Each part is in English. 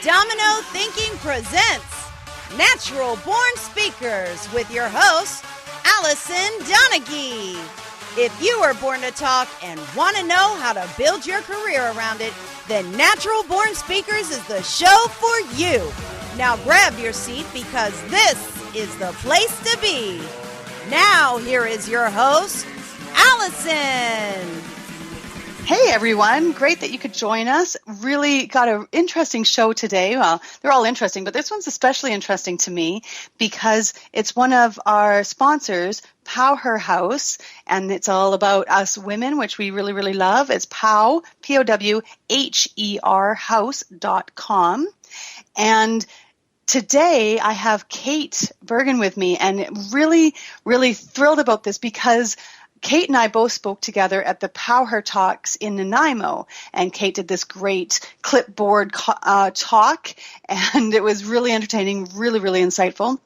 Domino Thinking presents Natural Born Speakers with your host, Allison Donaghy. If you were born to talk and want to know how to build your career around it, then Natural Born Speakers is the show for you. Now grab your seat because this is the place to be. Now here is your host, Allison. Hey everyone, great that you could join us. Really got an interesting show today. Well, they're all interesting, but this one's especially interesting to me because it's one of our sponsors, PowHERtalks, and it's all about us women, which we really, really love. It's Pow, POWHER house.com. And today I have Kate Bergen with me, and really, really thrilled about this because Kate and I both spoke together at the PowHERtalks in Nanaimo, and Kate did this great clipboard talk, and it was really entertaining, really, really insightful.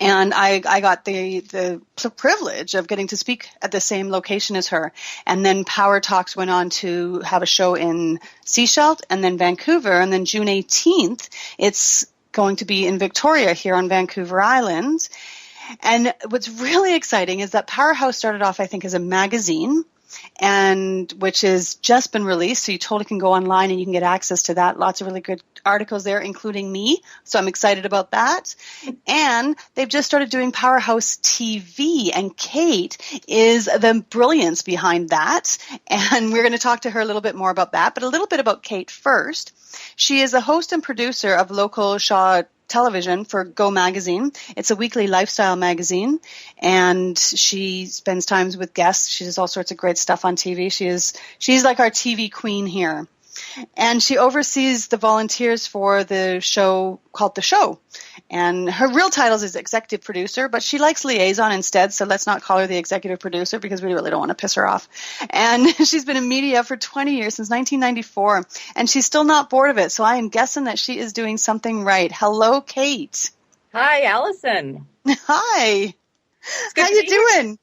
And I got the privilege of getting to speak at the same location as her. And then PowHERtalks went on to have a show in Sechelt and then Vancouver, and then June 18th, it's going to be in Victoria here on Vancouver Island. And what's really exciting is that Powerhouse started off, I think, as a magazine, and which has just been released. So you totally can go online and you can get access to that. Lots of really good articles there, including me. So I'm excited about that. And they've just started doing Powerhouse TV, and Kate is the brilliance behind that. And we're going to talk to her a little bit more about that, but a little bit about Kate first. She is a host and producer of local Shaw television for Go Magazine. It's a weekly lifestyle magazine, and she spends times with guests. She does all sorts of great stuff on TV. She's like our TV queen here. And she oversees the volunteers for the show called The Show. And her real title is executive producer, but she likes liaison instead, so let's not call her the executive producer because we really don't want to piss her off. And she's been in media for 20 years, since 1994, and she's still not bored of it, so I am guessing that she is doing something right. Hello, Kate. Hi, Allison. Hi. How you doing?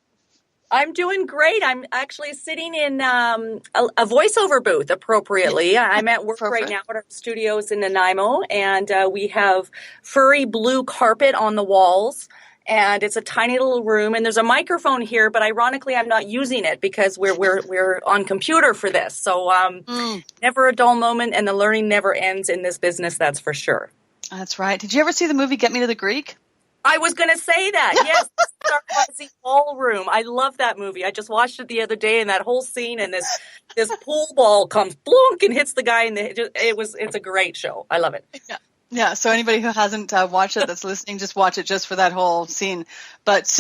I'm doing great. I'm actually sitting in a voiceover booth appropriately. I'm at work right now at our studios in Nanaimo, and we have furry blue carpet on the walls, and it's a tiny little room, and there's a microphone here, but ironically I'm not using it because we're on computer for this. So never a dull moment, and the learning never ends in this business, that's for sure. That's right. Did you ever see the movie Get Me to the Greek? I was going to say that. Yes, the Ballroom. I love that movie. I just watched it the other day, and that whole scene, and this pool ball comes blunk and hits the guy, and it's a great show. I love it. Yeah. So anybody who hasn't watched it that's listening, just watch it just for that whole scene. But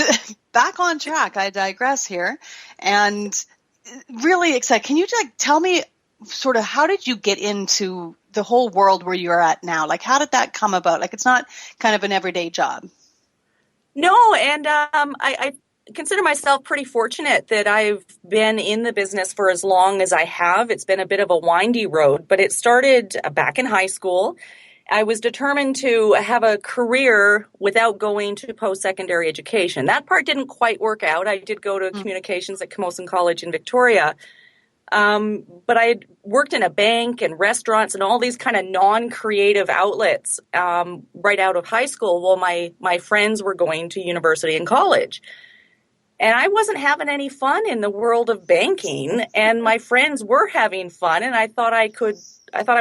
back on track. I digress here, and really excited. Can you tell me sort of how did you get into the whole world where you're at now? Like, how did that come about? Like, it's not kind of an everyday job. No, and I consider myself pretty fortunate that I've been in the business for as long as I have. It's been a bit of a windy road, but it started back in high school. I was determined to have a career without going to post-secondary education. That part didn't quite work out. I did go to communications at Camosun College in Victoria. But I had worked in a bank and restaurants and all these kind of non-creative outlets right out of high school while my friends were going to university and college. And I wasn't having any fun in the world of banking, and my friends were having fun, and I thought I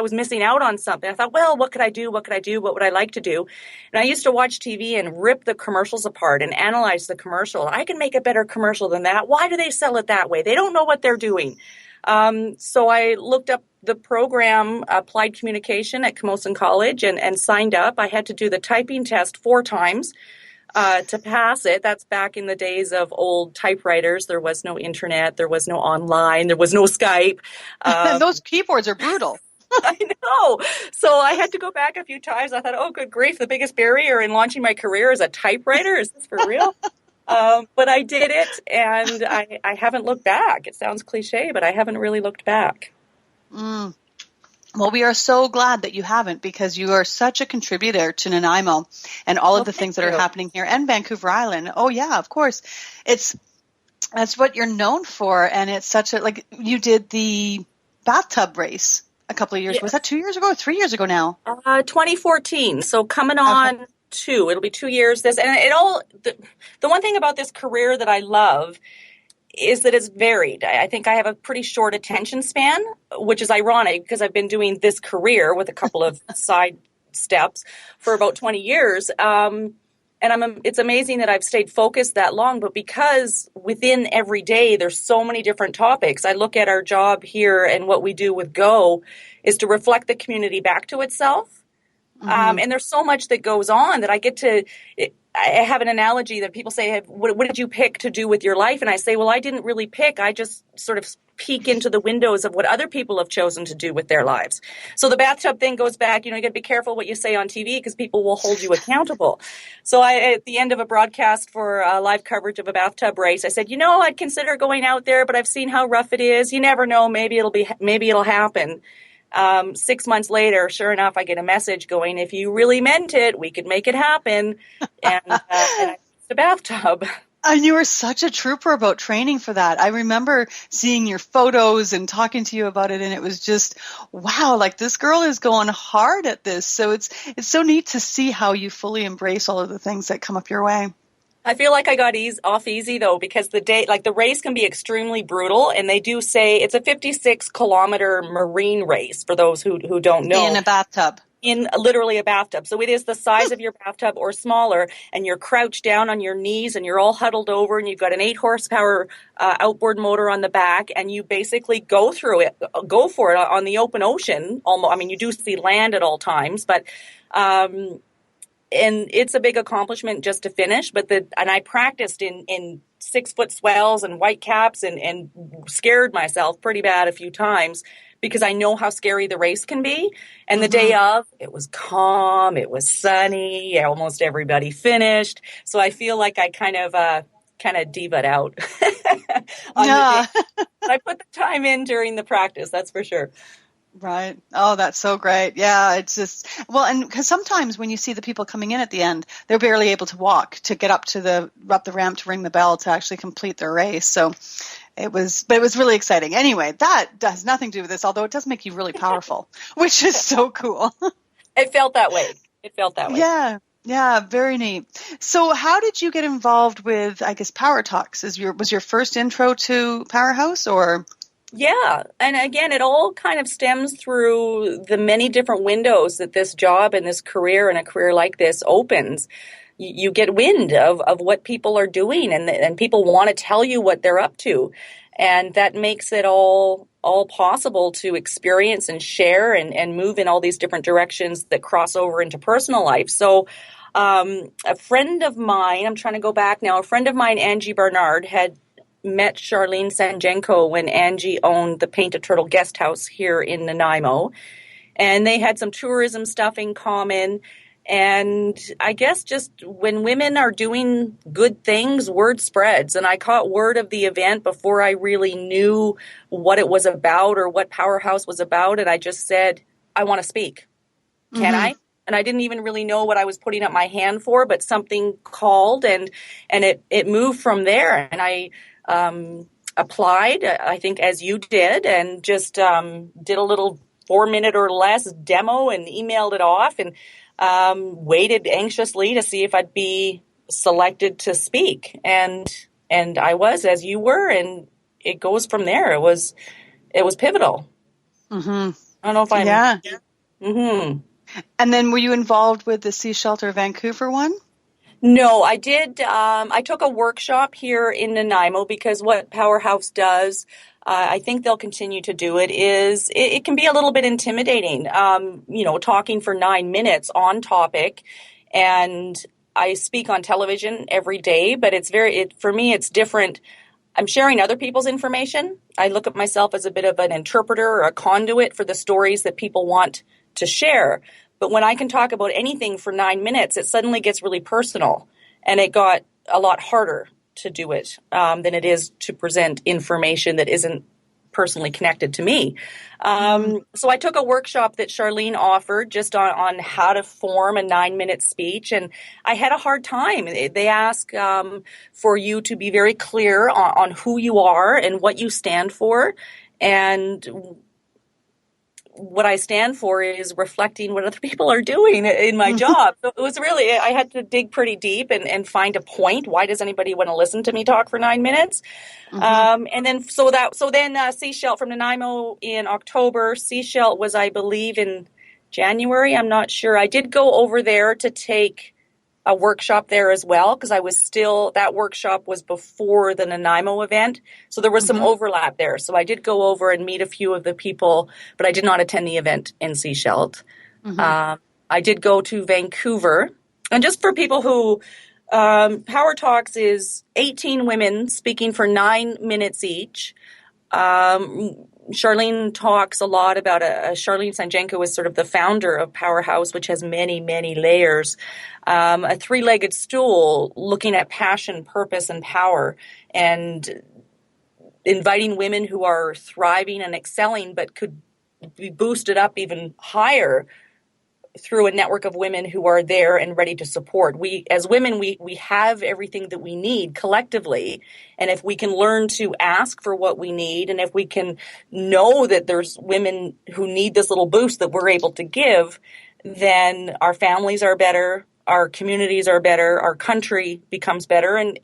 was missing out on something. I thought, well, what could I do? What could I do? What would I like to do? And I used to watch TV and rip the commercials apart and analyze the commercial. I can make a better commercial than that. Why do they sell it that way? They don't know what they're doing. So I looked up the program, Applied Communication at Camosun College, and signed up. I had to do the typing test 4 times to pass it. That's back in the days of old typewriters. There was no internet. There was no online. There was no Skype. And those keyboards are brutal. I know. So I had to go back a few times. I thought, oh, good grief, the biggest barrier in launching my career is a typewriter. Is this for real? But I did it, and I haven't looked back. It sounds cliche, but I haven't really looked back. Well, we are so glad that you haven't, because you are such a contributor to Nanaimo and all of the things that are happening here and Vancouver Island. Oh, yeah, of course. It's That's what you're known for, and it's such a, like, you did the bathtub race a couple of years. Was that 2 years ago or 3 years ago now? 2014. So coming Okay. on it'll be 2 years. The one thing about this career that I love is that it's varied. I think I have a pretty short attention span, which is ironic because I've been doing this career with a couple of side steps for about 20 years. And it's amazing that I've stayed focused that long, but because within every day there's so many different topics, I look at our job here and what we do with Go is to reflect the community back to itself. And there's so much that goes on that I have an analogy that people say, what did you pick to do with your life? And I say, well, I didn't really pick. I just sort of peek into the windows of what other people have chosen to do with their lives. So the bathtub thing goes back, you got to be careful what you say on TV because people will hold you accountable. So at the end of a broadcast for live coverage of a bathtub race, I said, I'd consider going out there, but I've seen how rough it is. You never know. Maybe it'll happen. 6 months later, sure enough, I get a message going, if you really meant it, we could make it happen. And I used the bathtub. And you were such a trooper about training for that. I remember seeing your photos and talking to you about it, and it was just, wow, like this girl is going hard at this. So it's so neat to see how you fully embrace all of the things that come up your way. I feel like I got off easy though, because the race can be extremely brutal, and they do say it's a 56-kilometer marine race for those who don't know. In a bathtub. In literally a bathtub. So it is the size of your bathtub or smaller, and you're crouched down on your knees and you're all huddled over, and you've got an 8-horsepower outboard motor on the back, and you basically go for it on the open ocean. Almost, I mean, you do see land at all times, but and it's a big accomplishment just to finish. And I practiced in 6-foot swells and white caps and scared myself pretty bad a few times because I know how scary the race can be. And the day of, it was calm, it was sunny, almost everybody finished. So I feel like I kind of diva'd out on the day. I put the time in during the practice, that's for sure. Right. Oh, that's so great. Yeah, it's just, well, and because sometimes when you see the people coming in at the end, they're barely able to walk to get up the ramp to ring the bell to actually complete their race. So it was really exciting. Anyway, that has nothing to do with this, although it does make you really powerful, which is so cool. It felt that way. Yeah. Yeah, very neat. So how did you get involved with, I guess, PowHERtalks? Was your first intro to Powerhouse, or? Yeah. And again, it all kind of stems through the many different windows that this job and this career and a career like this opens. You get wind of what people are doing, and people want to tell you what they're up to. And that makes it all possible to experience and share and move in all these different directions that cross over into personal life. So a friend of mine, I'm trying to go back now, a friend of mine, Angie Barnard, had met Charlene Sanjenko when Angie owned the Painted Turtle Guest House here in Nanaimo. And they had some tourism stuff in common. And I guess just when women are doing good things, word spreads. And I caught word of the event before I really knew what it was about or what Powerhouse was about. And I just said, I want to speak. Can I? And I didn't even really know what I was putting up my hand for, but something called and it moved from there. And I applied, I think, as you did, and just did a little 4-minute or less demo and emailed it off, and waited anxiously to see if I'd be selected to speak. And I was, as you were, and it goes from there. It was pivotal. I don't know if I'm... Yeah. Mm-hmm. And then were you involved with the Sea Shelter Vancouver one? No, I did. I took a workshop here in Nanaimo because what Powerhouse does, I think they'll continue to do it, is it can be a little bit intimidating, talking for 9 minutes on topic. And I speak on television every day, but for me, it's different. I'm sharing other people's information. I look at myself as a bit of an interpreter or a conduit for the stories that people want to share. But when I can talk about anything for 9 minutes, it suddenly gets really personal. And it got a lot harder to do it than it is to present information that isn't personally connected to me. So I took a workshop that Charlene offered just on how to form a 9-minute speech, and I had a hard time. They ask for you to be very clear on who you are and what you stand for, and what I stand for is reflecting what other people are doing in my job. So it was really, I had to dig pretty deep and find a point. Why does anybody want to listen to me talk for 9 minutes? And then, so then Seashell from Nanaimo in October, Seashell was, I believe, in January. I'm not sure. I did go over there to take a workshop there as well, because that workshop was before the Nanaimo event. So there was some overlap there. So I did go over and meet a few of the people, but I did not attend the event in Seashell. I did go to Vancouver. And just for people who, Power Talks is 18 women speaking for 9 minutes each. Charlene talks a lot about Charlene Sanjenko is sort of the founder of Powerhouse, which has many, many layers. A 3-legged stool looking at passion, purpose, and power, and inviting women who are thriving and excelling but could be boosted up even higher through a network of women who are there and ready to support. We, as women, we have everything that we need collectively. And if we can learn to ask for what we need, and if we can know that there's women who need this little boost that we're able to give, then our families are better, our communities are better, our country becomes better. And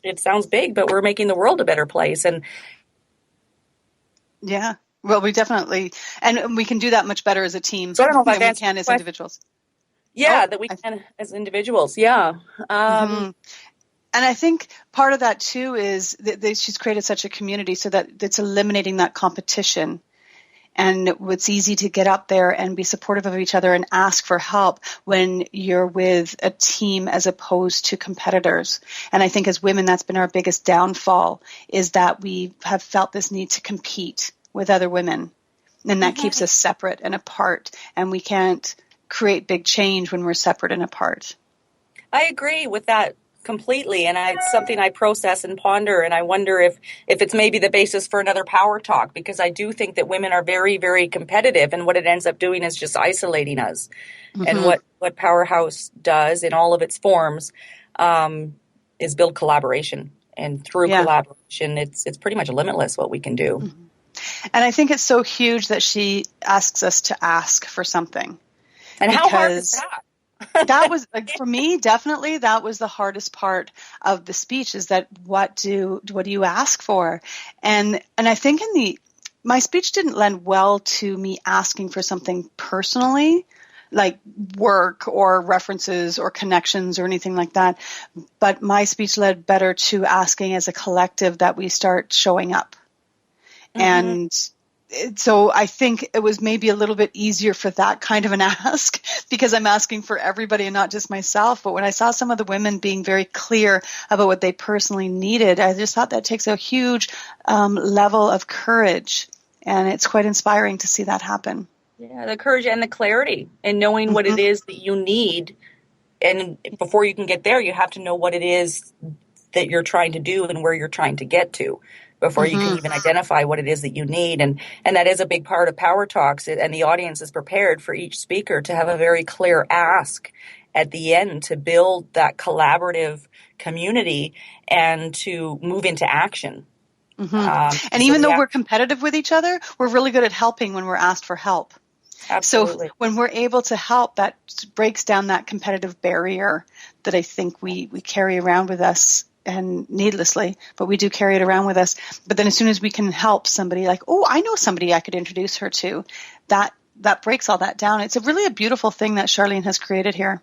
it sounds big, but we're making the world a better place. And yeah. Well, we definitely, and we can do that much better as a team so I don't know if than we can as individuals. Yeah, that we can as individuals. Yeah. And I think part of that too is that she's created such a community so that it's eliminating that competition. And it's easy to get up there and be supportive of each other and ask for help when you're with a team as opposed to competitors. And I think as women, that's been our biggest downfall, is that we have felt this need to compete with other women, and that keeps us separate and apart, and we can't create big change when we're separate and apart. I agree with that completely, and it's something I process and ponder, and I wonder if it's maybe the basis for another power talk, because I do think that women are very, very competitive, and what it ends up doing is just isolating us. And what Powerhouse does in all of its forms is build collaboration, and through collaboration, it's pretty much limitless what we can do. And I think it's so huge that she asks us to ask for something. And how hard is that? That was, like, for me, definitely, that was the hardest part of the speech, is that what do you ask for? And I think my speech didn't lend well to me asking for something personally, like work or references or connections or anything like that. But my speech led better to asking as a collective that we start showing up. And so I think it was maybe a little bit easier for that kind of an ask, because I'm asking for everybody and not just myself. But when I saw some of the women being very clear about what they personally needed, I just thought that takes a huge level of courage. And it's quite inspiring to see that happen. Yeah, the courage and the clarity, and knowing what it is that you need. And before you can get there, you have to know what it is that you're trying to do and where you're trying to get to, before you can even identify what it is that you need. And that is a big part of Power Talks, and the audience is prepared for each speaker to have a very clear ask at the end to build that collaborative community and to move into action. And even though we're competitive with each other, we're really good at helping when we're asked for help. Absolutely. So when we're able to help, that breaks down that competitive barrier that I think we carry around with us, and needlessly, but we do carry it around with us. But then as soon as we can help somebody, like, oh, I know somebody I could introduce her to, that breaks all that down. It's a beautiful thing that Charlene has created here.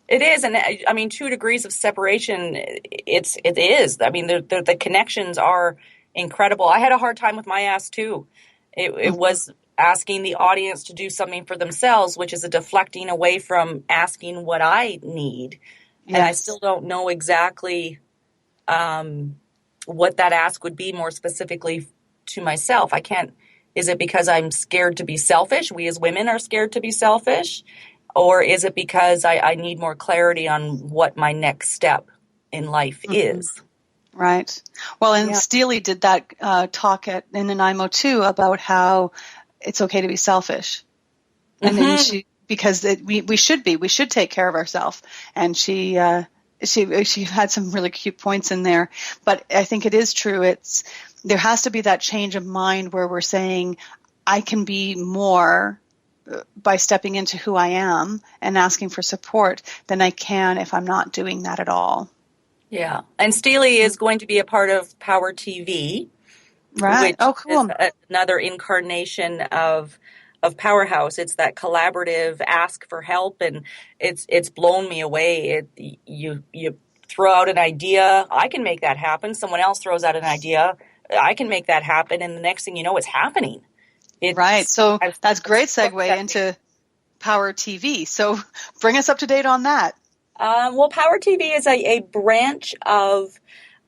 It is. And I mean, 2 degrees of separation, it is. I mean, the connections are incredible. I had a hard time with my ask too. It was asking the audience to do something for themselves, which is a deflecting away from asking what I need. Yes. And I still don't know exactly what that ask would be more specifically to myself. I can't, is it because I'm scared to be selfish? We as women are scared to be selfish? Or is it because I need more clarity on what my next step in life is? Right. Well, and Yeah. Steely did that talk in Nanaimo too about how it's okay to be selfish. And then Mm-hmm. because we should take care of ourselves. And she had some really cute points in there. But I think it is true. There has to be that change of mind where we're saying, I can be more by stepping into who I am and asking for support than I can if I'm not doing that at all. Yeah. And Steely is going to be a part of Power TV, Right. which Oh, is cool. another incarnation of Powerhouse. It's that collaborative ask for help, and it's blown me away. You throw out an idea, I can make that happen. Someone else throws out an idea, I can make that happen, and the next thing you know, it's happening. Right. It's So that's great so segue exciting. into Power TV. So bring us up to date on that. Well, Power TV is a branch of.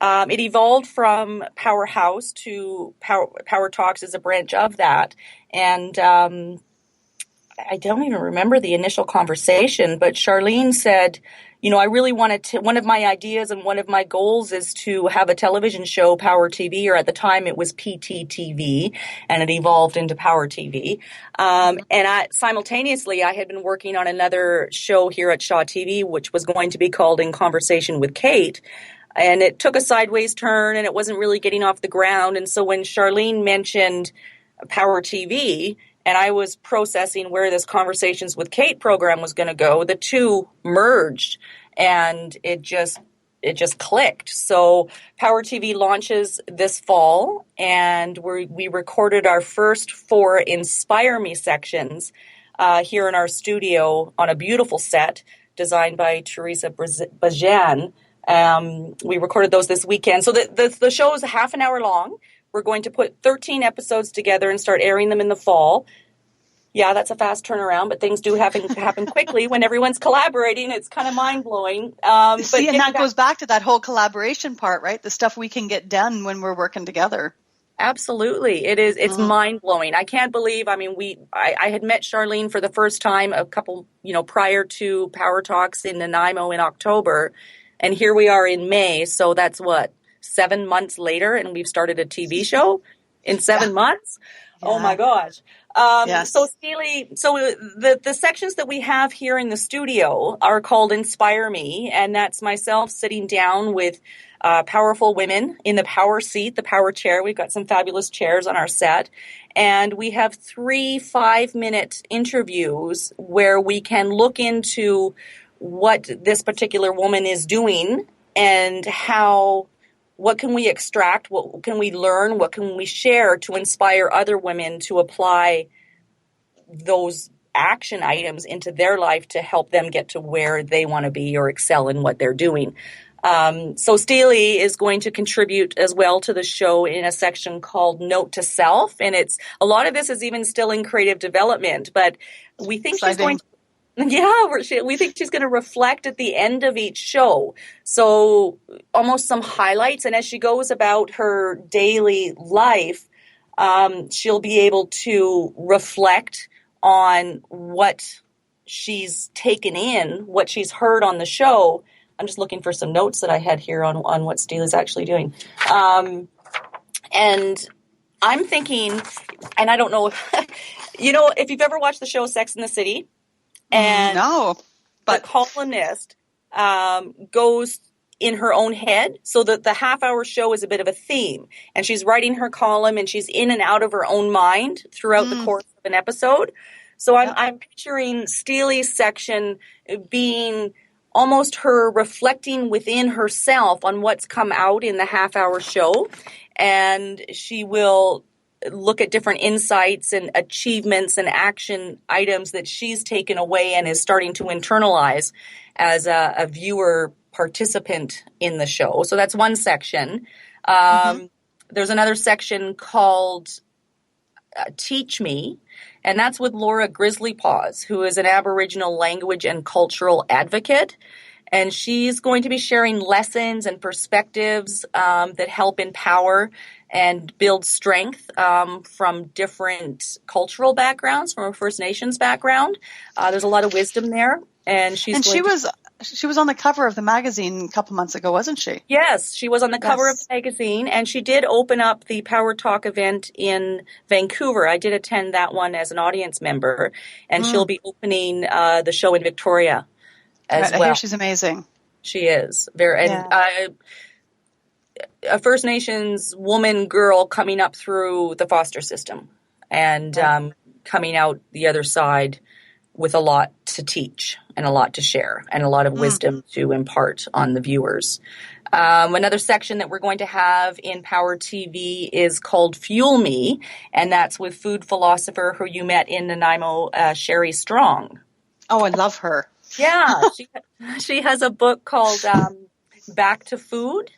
It evolved from Powerhouse to Power Talks is a branch of that, and I don't even remember the initial conversation. But Charlene said, I really wanted to. One of my ideas and one of my goals is to have a television show, Power TV, or at the time it was PTTV, and it evolved into Power TV. And simultaneously, I had been working on another show here at Shaw TV, which was going to be called In Conversation with Kate. And it took a sideways turn, and it wasn't really getting off the ground. And so when Charlene mentioned Power TV, and I was processing where this Conversations with Kate program was going to go, the two merged, and it just clicked. So Power TV launches this fall, and we recorded our first 4 Inspire Me sections here in our studio on a beautiful set designed by Teresa Bajan. We recorded those this weekend. So the show is a half an hour long. We're going to put 13 episodes together and start airing them in the fall. Yeah, that's a fast turnaround, but things do happen quickly when everyone's collaborating. It's kind of mind-blowing. See, and that goes back to that whole collaboration part, right? The stuff we can get done when we're working together. Absolutely. It is. It's mind-blowing. I can't believe, I had met Charlene for the first time a couple, prior to Power Talks in Nanaimo in October. And here we are in May. So that's 7 months later, and we've started a TV show in 7 months. Yeah. Oh my gosh. Yes. So Steely, the sections that we have here in the studio are called Inspire Me, and that's myself sitting down with powerful women in the power seat, the power chair. We've got some fabulous chairs on our set, and we have 3 5-minute interviews where we can look into what this particular woman is doing and what can we extract, what can we learn, what can we share to inspire other women to apply those action items into their life to help them get to where they want to be or excel in what they're doing. So Steely is going to contribute as well to the show in a section called Note to Self. And a lot of this is even still in creative development, but we think she's going to we think she's going to reflect at the end of each show. So almost some highlights. And as she goes about her daily life, she'll be able to reflect on what she's taken in, what she's heard on the show. I'm just looking for some notes that I had here on what Steely's actually doing. And I'm thinking, and I don't know, if you've ever watched the show Sex and the City, and no, but the columnist goes in her own head, so that the half-hour show is a bit of a theme, and she's writing her column, and she's in and out of her own mind throughout the course of an episode. So I'm picturing Steely's section being almost her reflecting within herself on what's come out in the half-hour show, and she will look at different insights and achievements and action items that she's taken away and is starting to internalize as a viewer participant in the show. So that's one section. There's another section called Teach Me, and that's with Laura Grizzly Paws, who is an Aboriginal language and cultural advocate. And she's going to be sharing lessons and perspectives that help empower and build strength from different cultural backgrounds, from a First Nations background. There's a lot of wisdom there. And she She was on the cover of the magazine a couple months ago, wasn't she? Yes, she was on the cover of Yes. the magazine, and she did open up the Power Talk event in Vancouver. I did attend that one as an audience member, and she'll be opening the show in Victoria as Right, I hear well. she's amazing. She is very, and Yeah. a First Nations woman girl coming up through the foster system and Right. coming out the other side with a lot to teach and a lot to share and a lot of wisdom to impart on the viewers. Another section that we're going to have in Power TV is called Fuel Me, and that's with food philosopher who you met in Nanaimo, Sherry Strong. Oh, I love her. Yeah, she has a book called Back to Food,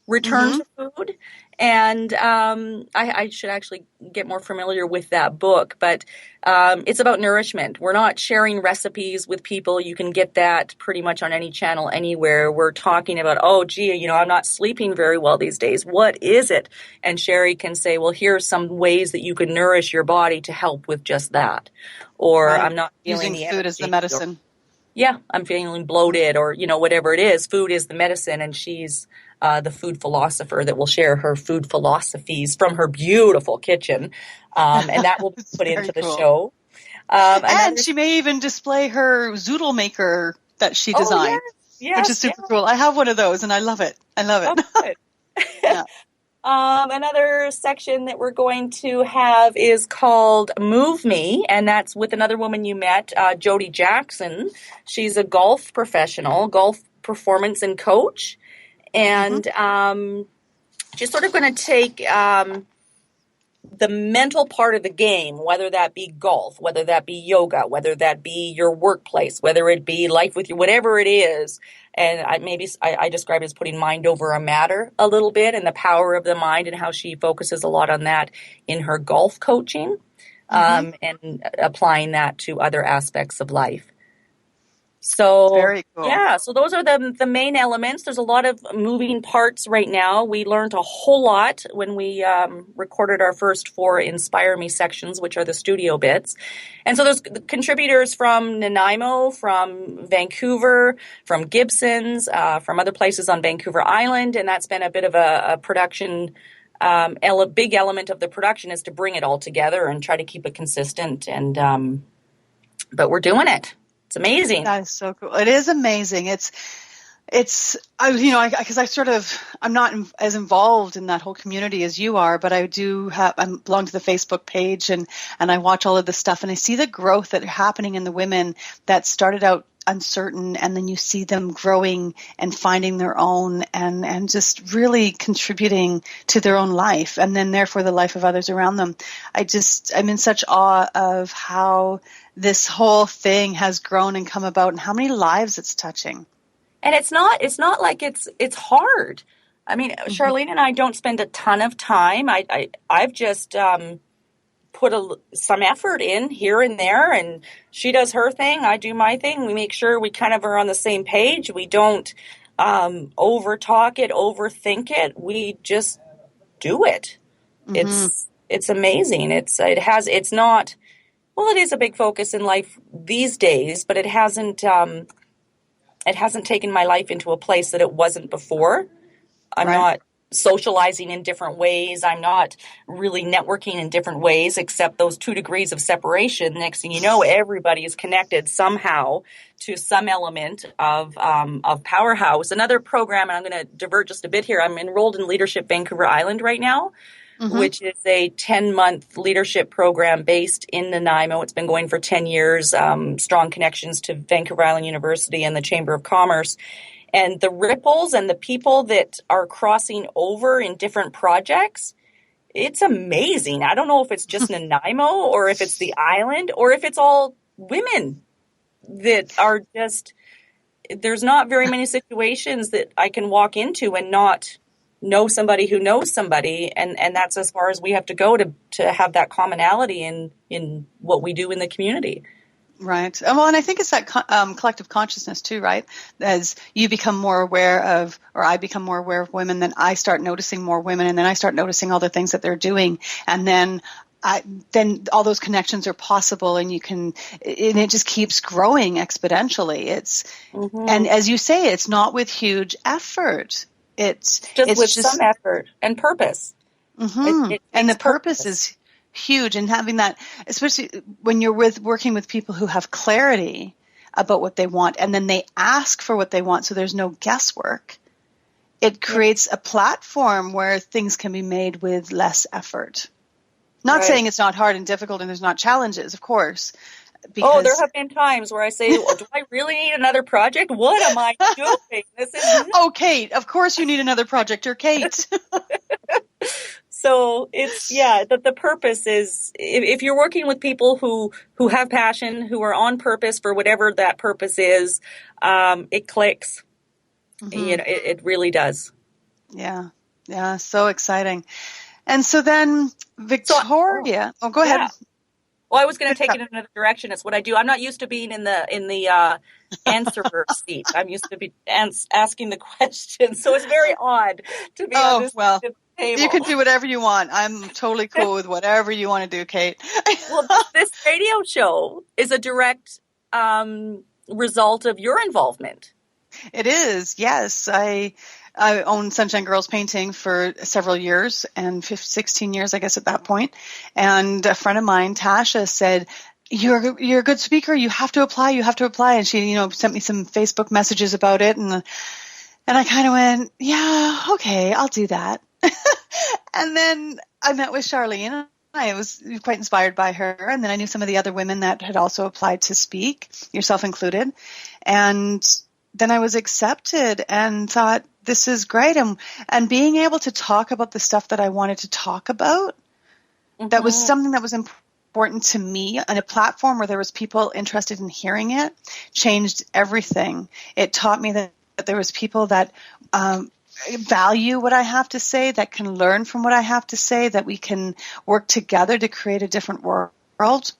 Return to Food. And I should actually get more familiar with that book, but it's about nourishment. We're not sharing recipes with people. You can get that pretty much on any channel anywhere. We're talking about, oh, gee, I'm not sleeping very well these days. What is it? And Sherry can say, well, here are some ways that you can nourish your body to help with just that. Or Right. I'm not feeling Using the food as the energy, medicine. yeah, I'm feeling bloated or, whatever it is. Food is the medicine, and she's the food philosopher that will share her food philosophies from her beautiful kitchen. And that will be put into the cool. show. And she may even display her zoodle maker that she designed, which is super cool. I have one of those, and I love it. I love it. Oh, good. Yeah. Another section that we're going to have is called Move Me, and that's with another woman you met, Jody Jackson. She's a golf professional, golf performance and coach, and she's sort of going to take the mental part of the game, whether that be golf, whether that be yoga, whether that be your workplace, whether it be life with you, whatever it is. And I describe it as putting mind over a matter a little bit, and the power of the mind, and how she focuses a lot on that in her golf coaching, and applying that to other aspects of life. So, very cool. Yeah, so those are the main elements. There's a lot of moving parts right now. We learned a whole lot when we recorded our first 4 Inspire Me sections, which are the studio bits. And so there's contributors from Nanaimo, from Vancouver, from Gibson's, from other places on Vancouver Island, and that's been a bit of a production. A big element of the production is to bring it all together and try to keep it consistent. And but we're doing it. It's amazing. That is so cool. It is amazing. Because I'm not as involved in that whole community as you are, but I belong to the Facebook page, and I watch all of this stuff, and I see the growth that are happening in the women that started out uncertain, and then you see them growing and finding their own and just really contributing to their own life, and then therefore the life of others around them. I'm in such awe of how this whole thing has grown and come about, and how many lives it's touching. And it's not like it's hard. I mean, Charlene and I don't spend a ton of time. I've just put some effort in here and there, and she does her thing, I do my thing. We make sure we kind of are on the same page. We don't over talk it, overthink it. We just do it. It's amazing. It's not. Well, it is a big focus in life these days, but it hasn't taken my life into a place that it wasn't before. I'm not socializing in different ways. I'm not really networking in different ways, except those 2 degrees of separation. Next thing you know, everybody is connected somehow to some element of Powerhouse. Another program, and I'm going to divert just a bit here. I'm enrolled in Leadership Vancouver Island right now, which is a 10-month leadership program based in Nanaimo. It's been going for 10 years, strong connections to Vancouver Island University and the Chamber of Commerce. And the ripples and the people that are crossing over in different projects, it's amazing. I don't know if it's just Nanaimo or if it's the island or if it's all women that are just, there's not very many situations that I can walk into and not know somebody who knows somebody, and that's as far as we have to go to have that commonality in what we do in the community. Right. Well, and I think it's that collective consciousness too, right? As you become more aware of, or I become more aware of women, then I start noticing more women, and then I start noticing all the things that they're doing, and then then all those connections are possible, and it just keeps growing exponentially. And as you say, it's not with huge effort. It's with some effort and purpose. And the purpose is huge, and having that, especially when you're working with people who have clarity about what they want, and then they ask for what they want, so there's no guesswork. It creates a platform where things can be made with less effort. Not saying it's not hard and difficult and there's not challenges, of course. There have been times where I say, well, do I really need another project? What am I doing? This is Kate, of course you need another project. You're Kate. So it's, the purpose is, if you're working with people who have passion, who are on purpose for whatever that purpose is, it clicks. It really does. Yeah. Yeah. So exciting. And so then Victoria, go ahead. Well, I was going to take it in another direction. It's what I do. I'm not used to being in the answerer seat. I'm used to be asking the questions. So it's very odd to be on this table. You can do whatever you want. I'm totally cool with whatever you want to do, Kate. Well, this radio show is a direct result of your involvement. It is, yes. I owned Sunshine Girls Painting for several years, and 16 years, I guess, at that point. And a friend of mine, Tasha, said, you're a good speaker. You have to apply. You have to apply. And she, sent me some Facebook messages about it. And I kind of went, yeah, okay, I'll do that. And then I met with Charlene. I was quite inspired by her. And then I knew some of the other women that had also applied to speak, yourself included. And then I was accepted and thought, this is great. And being able to talk about the stuff that I wanted to talk about, that was something that was important to me, on a platform where there was people interested in hearing it, changed everything. It taught me that there was people that value what I have to say, that can learn from what I have to say, that we can work together to create a different world.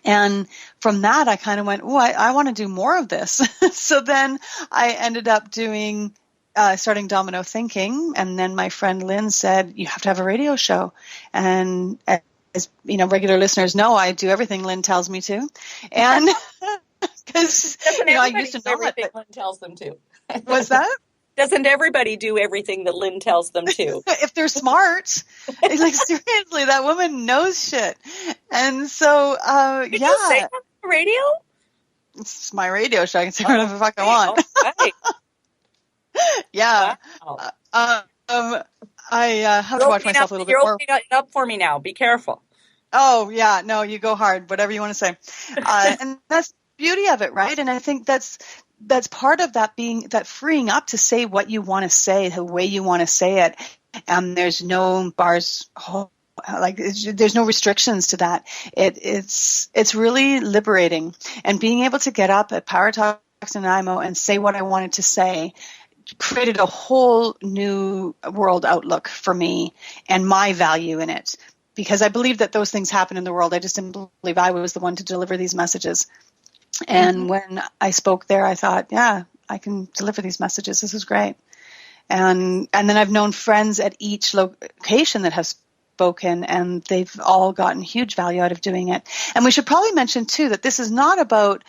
And from that, I kind of went, I want to do more of this. So then I ended up starting Domino Thinking. And then my friend Lynn said, you have to have a radio show. And as regular listeners know, I do everything Lynn tells me to. And because I used to know everything Lynn tells them to. What's that? Doesn't everybody do everything that Lynn tells them to? If they're smart. Seriously, that woman knows shit. And so, Did you say that on the radio? It's my radio show. I can say whatever the fuck I want. Okay. Yeah. Wow. I have to watch myself a little bit more. You're opening it up for me now. Be careful. Oh, yeah. No, you go hard. Whatever you want to say. And that's the beauty of it, right? And I think that's part of that, being that freeing up to say what you want to say, the way you want to say it. And there's no bars, there's no restrictions to that. It's really liberating. And being able to get up at PowHERtalks and IMO and say what I wanted to say created a whole new world outlook for me and my value in it. Because I believe that those things happen in the world. I just didn't believe I was the one to deliver these messages. And when I spoke there, I thought, yeah, I can deliver these messages. This is great. And then I've known friends at each location that have spoken, and they've all gotten huge value out of doing it. And we should probably mention, too, that this is not about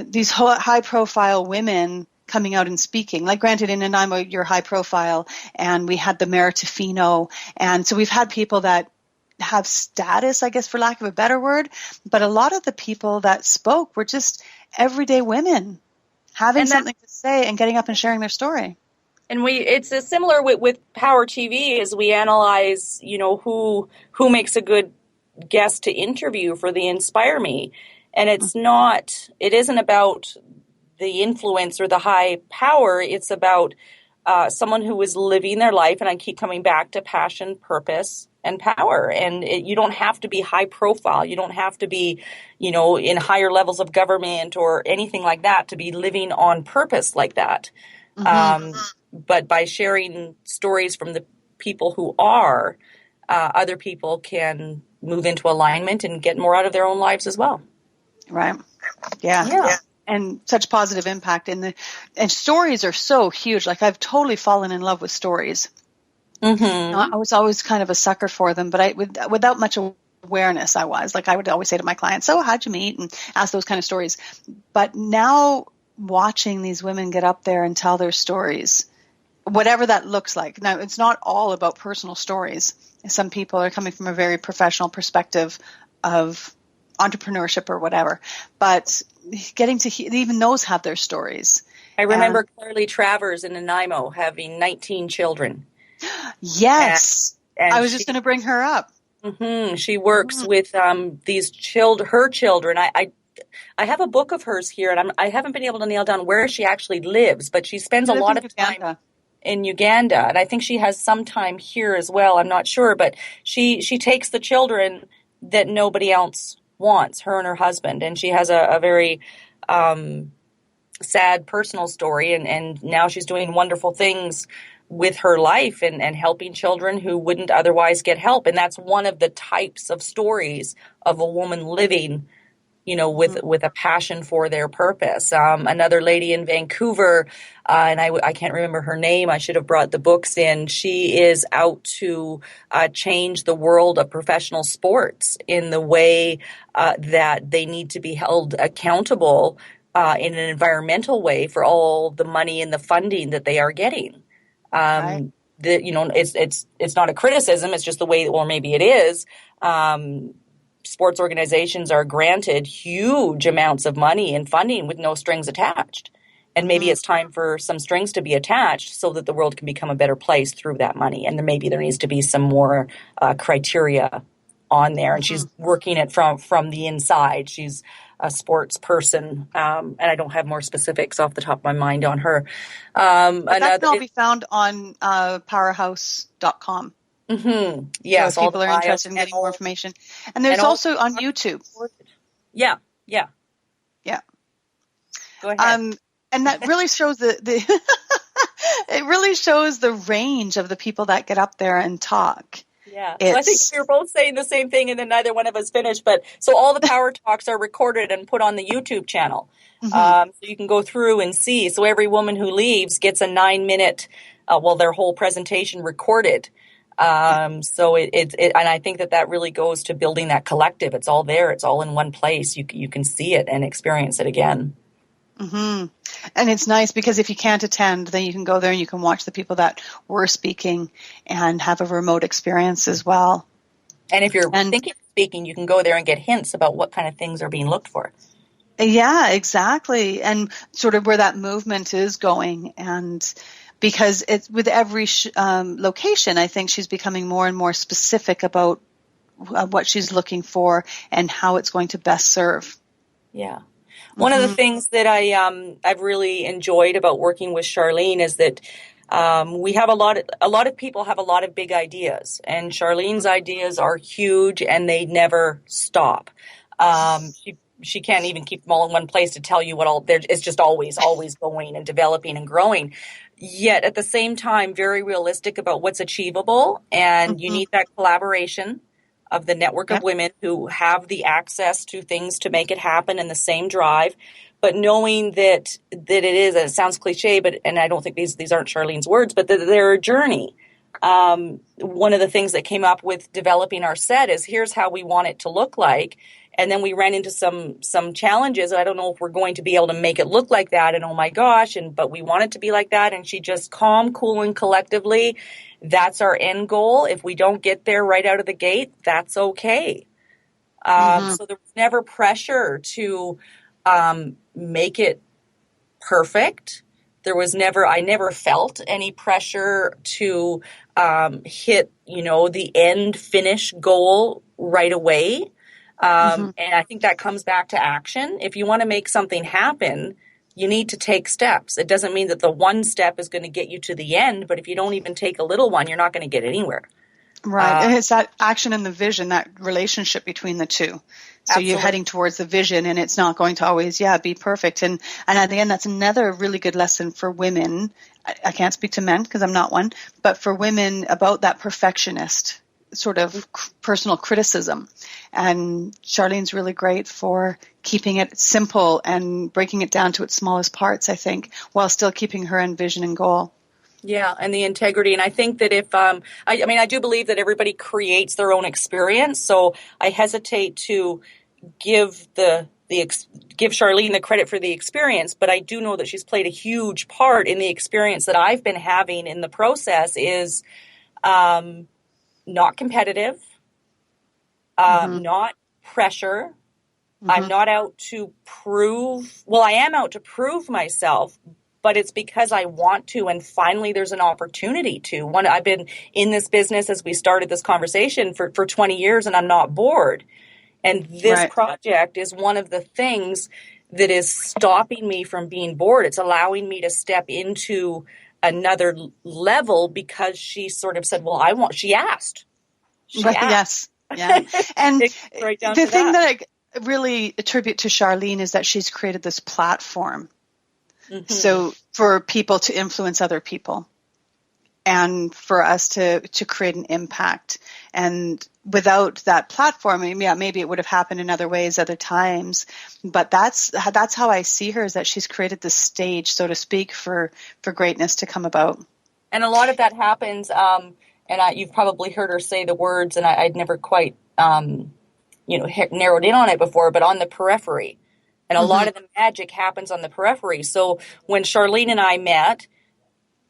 these high-profile women coming out and speaking. Like, granted, in Nanaimo, you're high profile, and we had the Mayor Tofino. And so we've had people that have status, I guess, for lack of a better word, but a lot of the people that spoke were just everyday women having something to say and getting up and sharing their story. And it's a similar with Power TV, as we analyze, who makes a good guest to interview for the Inspire Me. And it isn't about the influence or the high power. It's about someone who is living their life. And I keep coming back to passion, purpose, and power. And you don't have to be high profile. You don't have to be, in higher levels of government or anything like that to be living on purpose like that. But by sharing stories from the people who are, other people can move into alignment and get more out of their own lives as well. Right. Yeah. And such positive impact. And stories are so huge. Like, I've totally fallen in love with stories. I was always kind of a sucker for them, but without much awareness I was. Like I would always say to my clients, so how'd you meet? And ask those kind of stories. But now watching these women get up there and tell their stories, whatever that looks like. Now, it's not all about personal stories. Some people are coming from a very professional perspective of entrepreneurship or whatever. But getting to even those have their stories. I remember Carly Travers in Nanaimo having 19 children. Yes. And I was just going to bring her up. Mm-hmm, she works with her children. I have a book of hers here, and I haven't been able to nail down where she actually lives, but she spends a lot of time in Uganda, and I think she has some time here as well. I'm not sure, but she takes the children that nobody else wants, her and her husband, and she has a very sad personal story, and now she's doing wonderful things with her life and helping children who wouldn't otherwise get help. And that's one of the types of stories of a woman living, with a passion for their purpose. Another lady in Vancouver, and I can't remember her name. I should have brought the books in. She is out to change the world of professional sports in the way that they need to be held accountable in an environmental way for all the money and the funding that they are getting. Right. It's not a criticism. It's just the way, or maybe it is. Sports organizations are granted huge amounts of money and funding with no strings attached. And maybe it's time for some strings to be attached so that the world can become a better place through that money. And maybe there needs to be some more criteria on there. And she's working it from the inside. She's a sports person, and I don't have more specifics off the top of my mind on her. But that can all be found on PowHERhouse.com. Mm-hmm. Yes, so if people are interested in getting more information. And there's also on YouTube. Yeah. Go ahead. And that really shows it really shows the range of the people that get up there and talk. Yeah, so I think we were both saying the same thing, and then neither one of us finished. But so all the Power Talks are recorded and put on the YouTube channel, so you can go through and see. So every woman who leaves gets a 9-minute, their whole presentation recorded. So it and I think that really goes to building that collective. It's all there. It's all in one place. You can see it and experience it again. Mm-hmm. And it's nice because if you can't attend, then you can go there and you can watch the people that were speaking and have a remote experience as well. And if you're thinking of speaking, you can go there and get hints about what kind of things are being looked for. Yeah, exactly. And sort of where that movement is going. And because it's with every location, I think she's becoming more and more specific about what she's looking for and how it's going to best serve. Yeah. One of the things that I've really enjoyed about working with Charlene is that we have a lot of people have a lot of big ideas, and Charlene's ideas are huge and they never stop. She can't even keep them all in one place to tell you what all there. It's just always going and developing and growing. Yet at the same time, very realistic about what's achievable, and you need that collaboration of the network of women who have the access to things to make it happen and the same drive, but knowing that it is, and it sounds cliche, and I don't think these aren't Charlene's words, but that they're a journey. One of the things that came up with developing our set is here's how we want it to look like. And then we ran into some challenges. I don't know if we're going to be able to make it look like that. And oh my gosh, but we want it to be like that. And she just calm, cool, and collectively, that's our end goal. If we don't get there right out of the gate, that's okay. So there was never pressure to make it perfect. I never felt any pressure to hit, the end finish goal right away. And I think that comes back to action. If you want to make something happen, you need to take steps. It doesn't mean that the one step is going to get you to the end, but if you don't even take a little one, you're not going to get anywhere. Right. And it's that action and the vision, that relationship between the two. So Absolutely. You're heading towards the vision, and it's not going to always, be perfect. And at the end, that's another really good lesson for women. I can't speak to men because I'm not one, but for women about that perfectionist sort of personal criticism. And Charlene's really great for keeping it simple and breaking it down to its smallest parts, I think, while still keeping her end vision and goal. Yeah, and the integrity. And I think that if I mean, I do believe that everybody creates their own experience. So I hesitate to give give Charlene the credit for the experience, but I do know that she's played a huge part in the experience that I've been having in the process. Is not competitive, not pressure. I'm not out to prove, well, I am out to prove myself, but it's because I want to, and finally there's an opportunity to. I've been in this business as we started this conversation for 20 years, and I'm not bored. And this project is one of the things that is stopping me from being bored. It's allowing me to step into another level because she sort of said, well, she asked. Yes. Yeah. And right the thing that I really attribute to Charlene is that she's created this platform. So for people to influence other people and for us to create an impact. And without that platform, maybe it would have happened in other ways, other times. But that's how I see her, is that she's created the stage, so to speak, for greatness to come about. And a lot of that happens, and you've probably heard her say the words, and I'd never quite narrowed in on it before, but on the periphery. And a lot of the magic happens on the periphery. So when Charlene and I met,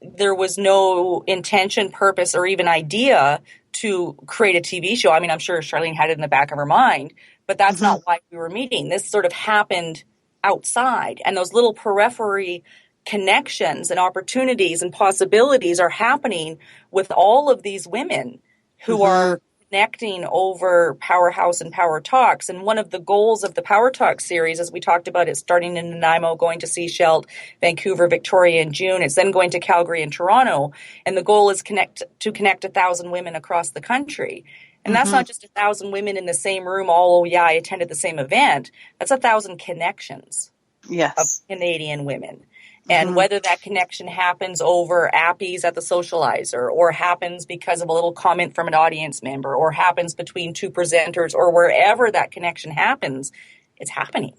there was no intention, purpose, or even idea to create a TV show. I mean, I'm sure Charlene had it in the back of her mind, but that's not why we were meeting. This sort of happened outside, and those little periphery connections and opportunities and possibilities are happening with all of these women who are connecting over Powerhouse and Power Talks. And one of the goals of the Power Talks series, as we talked about, is starting in Nanaimo, going to Sechelt, Vancouver, Victoria in June. It's then going to Calgary and Toronto. And the goal is to connect 1,000 women across the country. And that's not just 1,000 women in the same room, I attended the same event. That's 1,000 connections of Canadian women. And whether that connection happens over appies at the socializer, or happens because of a little comment from an audience member, or happens between two presenters, or wherever that connection happens, it's happening.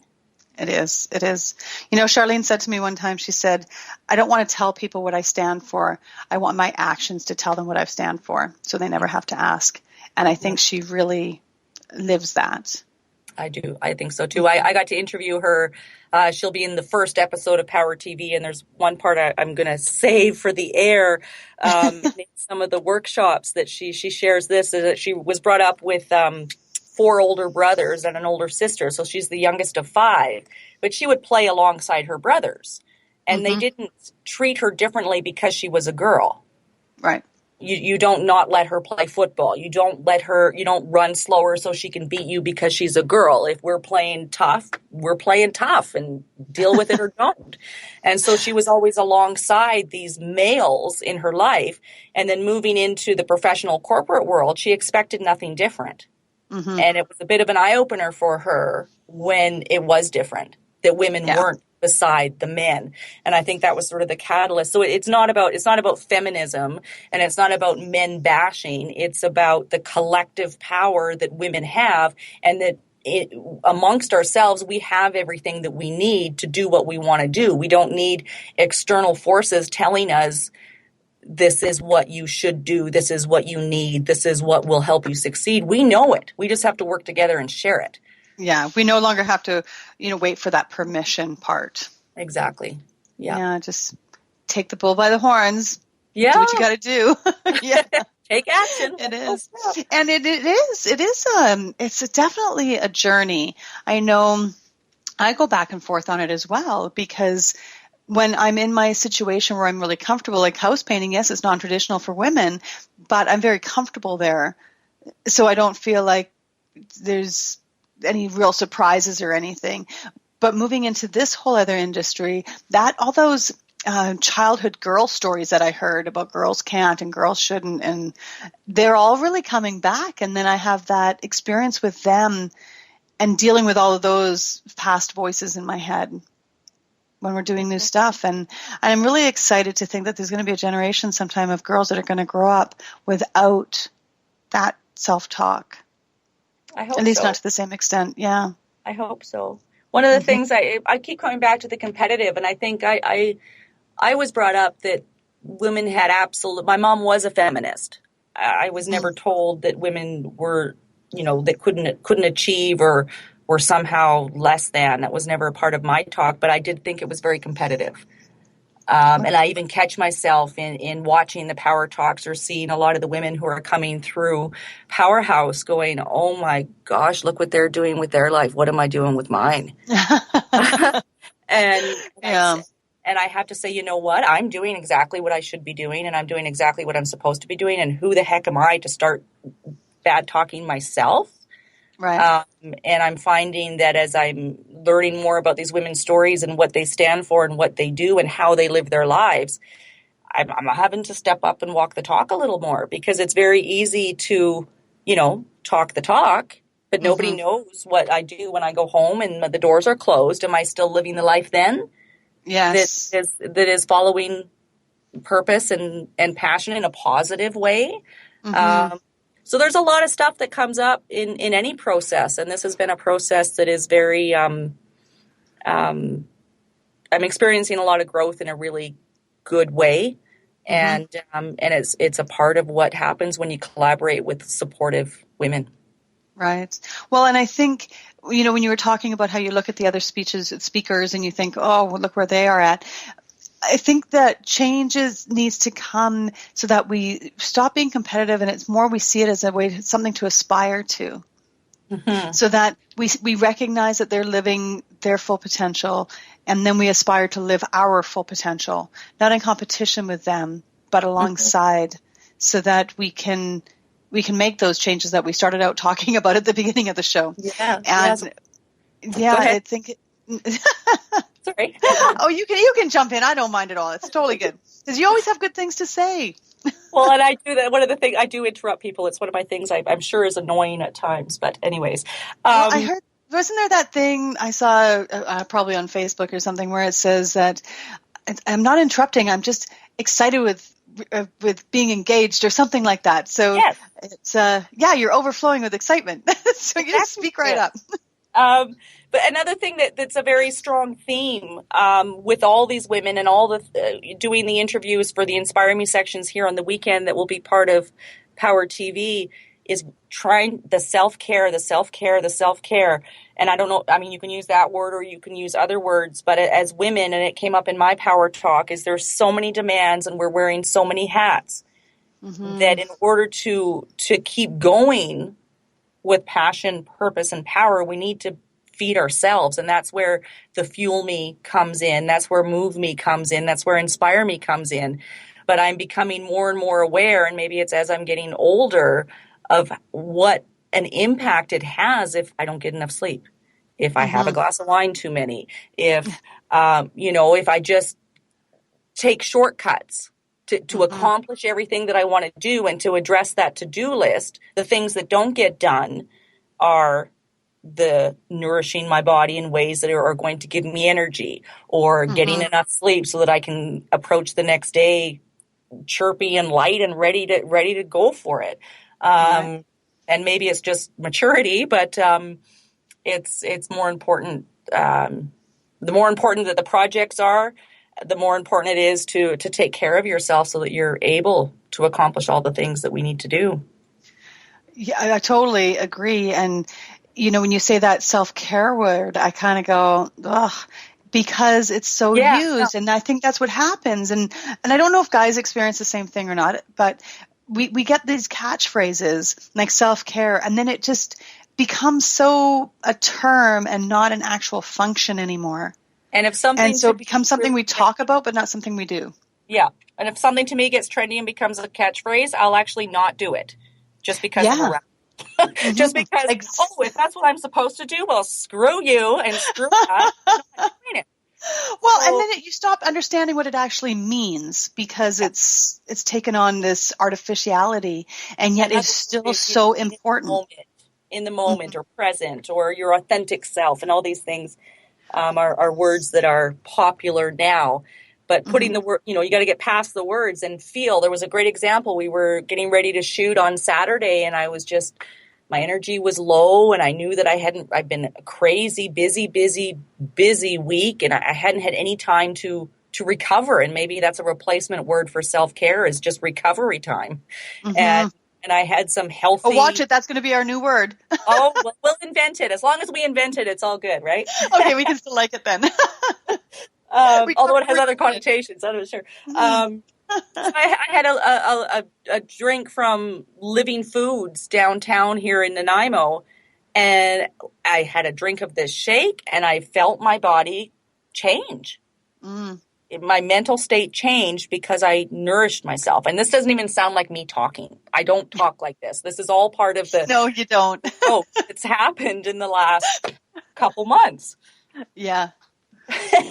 It is. It is. Charlene said to me one time, she said, I don't want to tell people what I stand for. I want my actions to tell them what I stand for, so they never have to ask. And I think she really lives that. I do. I think so too. I got to interview her. She'll be in the first episode of Power TV, and there's one part I'm going to save for the air. Some of the workshops that she shares this is that she was brought up with 4 older brothers and an older sister, so she's the youngest of 5. But she would play alongside her brothers, and they didn't treat her differently because she was a girl. Right. You don't not let her play football. You don't run slower so she can beat you because she's a girl. If we're playing tough, we're playing tough, and deal with it or don't. And so she was always alongside these males in her life. And then moving into the professional corporate world, she expected nothing different. And it was a bit of an eye-opener for her when it was different, that women weren't beside the men. And I think that was sort of the catalyst. So it's not about feminism, and it's not about men bashing. It's about the collective power that women have, and that amongst ourselves, we have everything that we need to do what we want to do. We don't need external forces telling us, this is what you should do, this is what you need, this is what will help you succeed. We know it. We just have to work together and share it. Yeah, we no longer have to, wait for that permission part. Exactly. Yeah, just take the bull by the horns. Yeah. Do what you got to do. Take action. It is. And it's definitely a journey. I know I go back and forth on it as well, because when I'm in my situation where I'm really comfortable, like house painting, yes, it's non-traditional for women, but I'm very comfortable there. So I don't feel like there's any real surprises or anything. But moving into this whole other industry, that all those childhood girl stories that I heard about girls can't and girls shouldn't, and they're all really coming back. And then I have that experience with them and dealing with all of those past voices in my head when we're doing new stuff. And I'm really excited to think that there's going to be a generation sometime of girls that are going to grow up without that self-talk. I hope At least so. not to the same extent. Yeah. I hope so. One of the things I keep coming back to the competitive, and I think I was brought up that women had my mom was a feminist. I was never told that women were, that couldn't achieve or were somehow less than. That was never a part of my talk, but I did think it was very competitive. And I even catch myself in watching the Power Talks or seeing a lot of the women who are coming through Powerhouse going, oh my gosh, look what they're doing with their life. What am I doing with mine? And Yeah. and I have to say, you know what? I'm doing exactly what I should be doing, and I'm doing exactly what I'm supposed to be doing. And who the heck am I to start bad talking myself? Right. And I'm finding that as I'm learning more about these women's stories and what they stand for and what they do and how they live their lives, I'm having to step up and walk the talk a little more, because it's very easy to, talk the talk, but nobody knows what I do when I go home and the doors are closed. Am I still living the life then? Yes. That is following purpose and passion in a positive way. So there's a lot of stuff that comes up in any process, and this has been a process that is very. I'm experiencing a lot of growth in a really good way, and it's a part of what happens when you collaborate with supportive women. Right. Well, and I think, when you were talking about how you look at the other speakers and you think, oh, well, look where they are at. I think that changes needs to come so that we stop being competitive, and it's more we see it as a way, something to aspire to. So that we recognize that they're living their full potential, and then we aspire to live our full potential, not in competition with them, but alongside, so that we can make those changes that we started out talking about at the beginning of the show. Yeah. And I think. Sorry. Oh, you can jump in. I don't mind at all. It's totally good, because you always have good things to say. Well, and I do that. One of the things I do interrupt people. It's one of my things I'm sure is annoying at times. But anyways, Well, I heard, wasn't there that thing I saw probably on Facebook or something where it says that I'm not interrupting. I'm just excited with being engaged or something like that. So yes. It's you're overflowing with excitement. So you just speak right up. But another thing that's a very strong theme with all these women and all the doing the interviews for the Inspire Me sections here on the weekend that will be part of Power TV is trying the self-care. And I don't know, I mean, you can use that word or you can use other words, but as women, and it came up in my Power Talk, is there's so many demands and we're wearing so many hats that in order to keep going with passion, purpose, and power, we need to feed ourselves. And that's where the Fuel Me comes in. That's where Move Me comes in. That's where Inspire Me comes in. But I'm becoming more and more aware, and maybe it's as I'm getting older, of what an impact it has if I don't get enough sleep, if I have a glass of wine too many, if, if I just take shortcuts to accomplish everything that I want to do and to address that to-do list. The things that don't get done are the nourishing my body in ways that are going to give me energy, or getting enough sleep so that I can approach the next day chirpy and light and ready to go for it. And maybe it's just maturity, but it's more important. The more important that the projects are, the more important it is to take care of yourself so that you're able to accomplish all the things that we need to do. Yeah, I totally agree. And, when you say that self-care word, I kind of go, ugh, because it's so used. And I think that's what happens. And I don't know if guys experience the same thing or not, but we get these catchphrases like self-care, and then it just becomes so a term and not an actual function anymore. And so it becomes something we talk about, but not something we do. Yeah. And if something to me gets trendy and becomes a catchphrase, I'll actually not do it just because of a just because, if that's what I'm supposed to do, well, screw you and screw that. I'm not doing it. Well, and then you stop understanding what it actually means, because it's taken on this artificiality, and yet it's still so important. In the moment or present or your authentic self, and all these things are words that are popular now. But putting the word, you got to get past the words and feel. There was a great example. We were getting ready to shoot on Saturday, and I was my energy was low, and I knew that I'd been a crazy, busy week, and I hadn't had any time to recover. And maybe that's a replacement word for self-care, is just recovery time. And I had some healthy... Oh, watch it. That's going to be our new word. Oh, we'll invent it. As long as we invent it, it's all good, right? Okay, we can still like it then. Although it has other connotations, I'm not sure. So I had a drink from Living Foods downtown here in Nanaimo, and I had a drink of this shake, and I felt my body change. My mental state changed because I nourished myself. And this doesn't even sound like me talking. I don't talk like this. This is all part of the... No, you don't. Oh, it's happened in the last couple months. Yeah.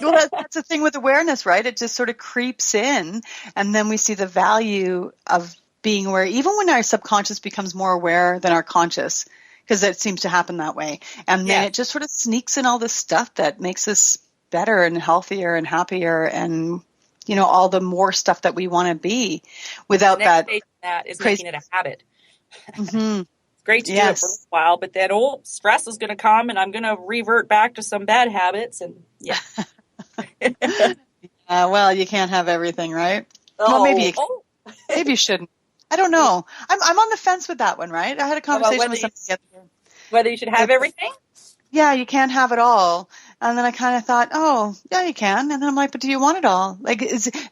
Well, that's the thing with awareness, right? It just sort of creeps in, and then we see the value of being aware, even when our subconscious becomes more aware than our conscious, because it seems to happen that way. And then it just sort of sneaks in all this stuff that makes us better and healthier and happier and, you know, all the more stuff that we want to be without that. That is making it a habit. It's great to do it for a while, but then stress is going to come and I'm going to revert back to some bad habits. And well, you can't have everything, right? Oh, well, maybe you shouldn't. I don't know. I'm on the fence with that one, right? I had a conversation with somebody the other day. Whether you should have everything? Yeah, you can't have it all. And then I kind of thought, oh, yeah, you can. And then I'm like, but do you want it all? Like,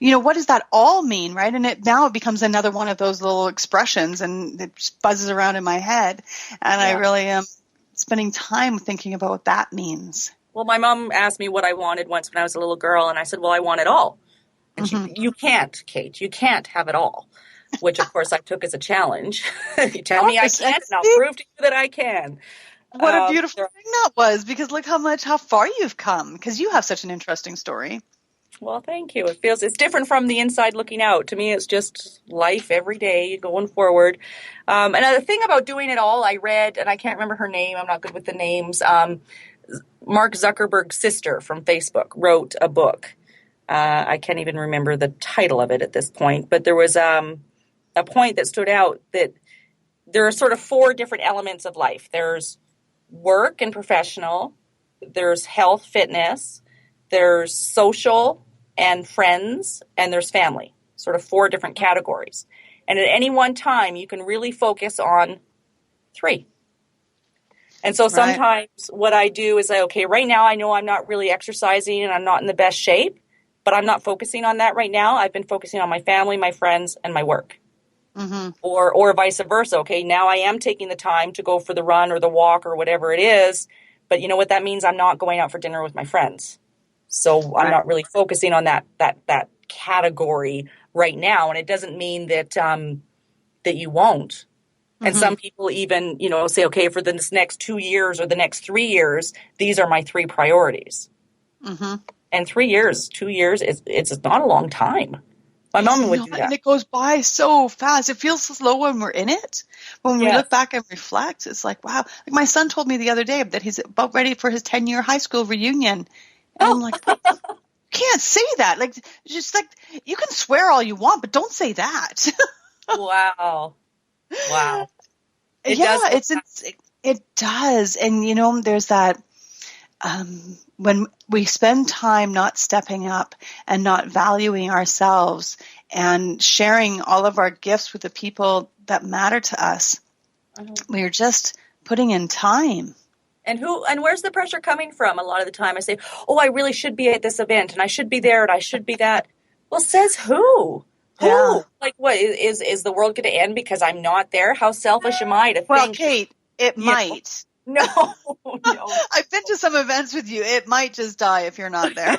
what does that all mean, right? And now it becomes another one of those little expressions, and it just buzzes around in my head. And I really am spending time thinking about what that means. Well, my mom asked me what I wanted once when I was a little girl, and I said, well, I want it all. And you can't, Kate. You can't have it all, which, of course, I took as a challenge. You tell me I can't, and I'll prove to you that I can. What a beautiful thing that was, because look how far you've come, because you have such an interesting story. Well, thank you. It's different from the inside looking out. To me, it's just life every day going forward. Another thing about doing it all, I read, and I can't remember her name. I'm not good with the names. Mark Zuckerberg's sister from Facebook wrote a book. I can't even remember the title of it at this point, but there was a point that stood out that there are sort of 4 different elements of life. There's work and professional, there's health, fitness, there's social and friends, and there's family, sort of 4 different categories. And at any one time, you can really focus on 3. And so sometimes what I do is right now I know I'm not really exercising and I'm not in the best shape, but I'm not focusing on that right now. I've been focusing on my family, my friends, and my work. Or vice versa. Okay, now I am taking the time to go for the run or the walk or whatever it is, but you know what that means? I'm not going out for dinner with my friends. So I'm not really focusing on that category right now. And it doesn't mean that that you won't. And some people even, say, okay, for the next 2 years or the next 3 years, these are my 3 priorities. And 3 years, 2 years, it's not a long time. My mom would do that. And it goes by so fast. It feels slow when we're in it. When we look back and reflect, it's like, wow. Like my son told me the other day that he's about ready for his 10-year high school reunion. And I'm like, you can't say that. Like, just like, you can swear all you want, but don't say that. Wow. It does. And, there's that, when we spend time not stepping up and not valuing ourselves and sharing all of our gifts with the people that matter to us, we're just putting in time. And where's the pressure coming from? A lot of the time I say, oh, I really should be at this event and I should be there and I should be that. Well, says who? Yeah. Like, what, is the world going to end because I'm not there? How selfish am I to think? Well, Kate, it might. No. I've been to some events with you. It might just die if you're not there.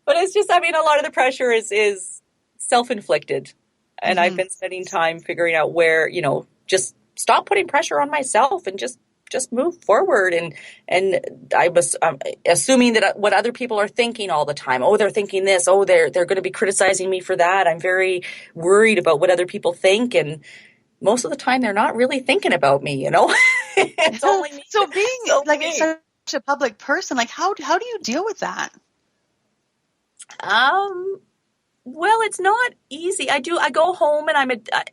But it's just, a lot of the pressure is self-inflicted. And I've been spending time figuring out where, just stop putting pressure on myself and just move forward. And I was assuming that what other people are thinking all the time. Oh, they're thinking this. Oh, they're going to be criticizing me for that. I'm very worried about what other people think. And most of the time, they're not really thinking about me, It's only me. So being such a public person, like how do you deal with that? Well, it's not easy. I go home and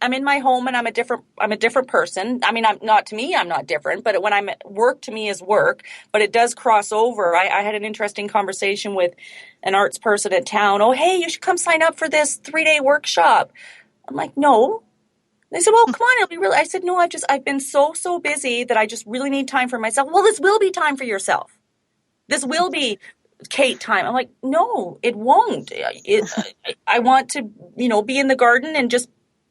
I'm in my home and I'm a different person. I mean, I'm not, to me, I'm not different, but when I'm at work, to me is work, but it does cross over. I had an interesting conversation with an arts person at town. Oh, hey, you should come sign up for this 3-day workshop. I'm like, no. They said, well, come on, it'll be really, I said, no, I've been so busy that I just really need time for myself. Well, this will be time for yourself. This will be Kate time. I'm like, no, it won't. I want to, be in the garden and just